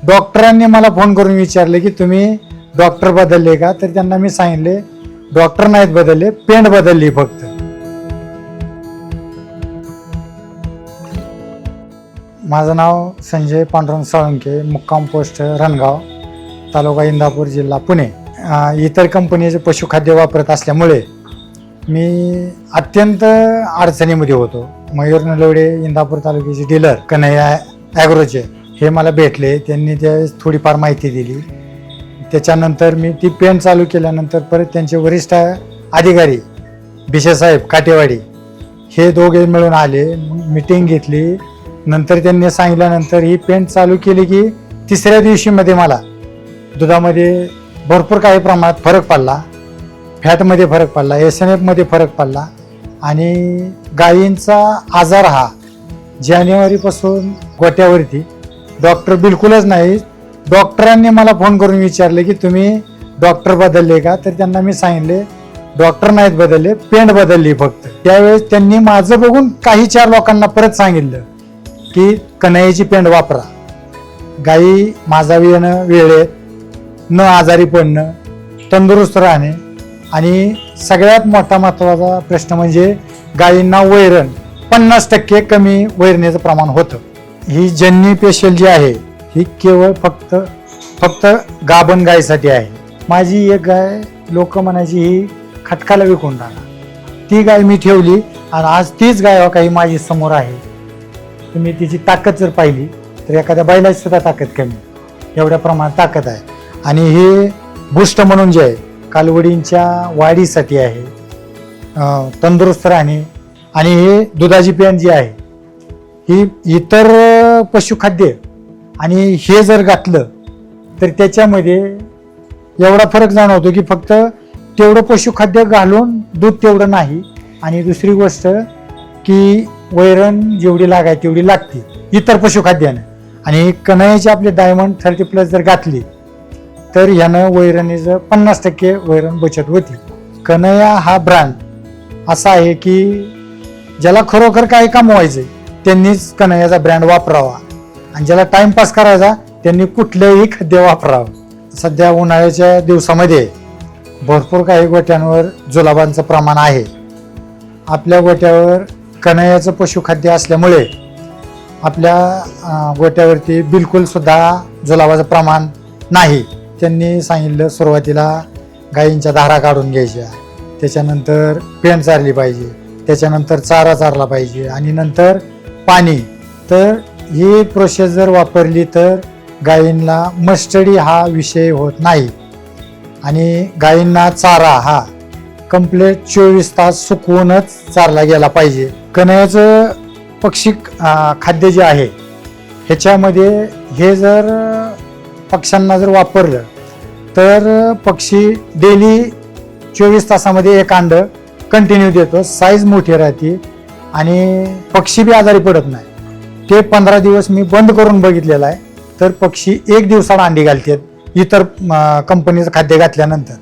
डॉक्टरांनी मला फोन करून विचारले की तुम्ही डॉक्टर बदलले का, तर त्यांना मी सांगितले डॉक्टर नाहीत बदलले, पेंड बदलली फक्त. माझं नाव संजय पांडुरंग साळुंखे, मुक्काम पोस्ट रणगाव, तालुका इंदापूर, जिल्हा पुणे. इतर कंपनीचे पशुखाद्य वापरत असल्यामुळे मी अत्यंत अडचणीमध्ये होतो. मयूर नलवडे इंदापूर तालुक्याचे डीलर कन्हैया ॲग्रोचे हे मला भेटले. त्यांनी त्यावेळेस थोडीफार माहिती दिली. त्याच्यानंतर मी ती पेंड चालू केल्यानंतर परत त्यांचे वरिष्ठ अधिकारी भिशेसाहेब काटेवाडी हे दोघे मिळून आले. मीटिंग घेतली. नंतर त्यांनी सांगितल्यानंतर ही पेंड चालू केली की तिसऱ्या दिवशीमध्ये मला दुधामध्ये भरपूर काही प्रमाणात फरक पडला. फॅटमध्ये फरक पडला, SNF फरक पडला आणि गायींचा आजार हा जानेवारीपासून गोट्यावरती डॉक्टर बिलकुलच नाही. डॉक्टरांनी मला फोन करून विचारले की तुम्ही डॉक्टर बदलले का, तर त्यांना मी सांगितले डॉक्टर नाहीत बदलले, पेंड बदलली फक्त. त्यावेळेस त्यांनी माझं बघून काही 4 लोकांना परत सांगितलं की कन्हैयाची पेंड वापरा. गायी माझा येणं वेळेत, न आजारी पडणं, तंदुरुस्त राहणे आणि सगळ्यात मोठा महत्त्वाचा प्रश्न म्हणजे गायींना वैरण 50% कमी वैरणीचं प्रमाण होतं. ही जन्नी पेशल जी आहे ही केवळ फक्त गाभण गायीसाठी आहे. माझी एक गाय लोक म्हणायची ही खटकाला विकून टाका. ती गाय मी ठेवली आणि आज तीच गाय काही माझी समोर आहे. तुम्ही तिची ताकद जर पाहिली तर एखाद्या बैलाची सुद्धा ताकद कमी, एवढ्या प्रमाणात ताकद आहे. आणि हे बूस्ट म्हणून जे आहे कालवडींच्या वाढीसाठी आहे, तंदुरुस्त राहणे. आणि हे दुधाची पेंड जी आहे ही इतर पशुखाद्य आणि हे जर घातलं तर त्याच्यामध्ये एवढा फरक जाणवतो की फक्त तेवढं पशुखाद्य घालून दूध तेवढं नाही. आणि दुसरी गोष्ट की वैरण जेवढी लागायची तेवढी लागते इतर पशुखाद्यानं. आणि कन्हैयाची आपली डायमंड 30+ जर घातली तर ह्यानं वैरणीचं 50% वैरण बचत होती. कन्हैया हा ब्रँड असा आहे की ज्याला खरोखर काही कमवायचंय त्यांनीच कन्हैयाचा ब्रँड वापरावा आणि ज्याला टाइमपास करायचा त्यांनी कुठलंही खाद्य वापरावं. सध्या उन्हाळ्याच्या दिवसामध्ये भरपूर काही गोट्यांवर जुलाबांचं प्रमाण आहे. आपल्या गोट्यावर कन्हैयाचं पशुखाद्य असल्यामुळे आपल्या गोट्यावरती बिलकुल सुद्धा जुलाबाचं प्रमाण नाही. त्यांनी सांगितलं सुरुवातीला गायींच्या धारा काढून घ्यायच्या, त्याच्यानंतर पेंड चारली पाहिजे, त्याच्यानंतर चारा चारला पाहिजे आणि नंतर पाणी. तर ही प्रोसेस जर वापरली तर गायींना मस्टडी हा विषय होत नाही. आणि गायींना चारा हा कंप्लीट 24 तास सुकवूनच चारला गेला पाहिजे. कन्हैयाचं पक्षी खाद्य जे आहे ह्याच्यामध्ये हे जर पक्ष्यांना जर वापरलं तर पक्षी डेली 24 तासामध्ये एक अंड कंटिन्यू देतो. साईज मोठी राहते आणि पक्षी बी आजारी पडत नाही. ते 15 दिवस मी बंद करून बघितलेलं आहे. तर पक्षी 1 दिवसाला अंडी घालतात इतर कंपनीचं खाद्य घातल्यानंतर.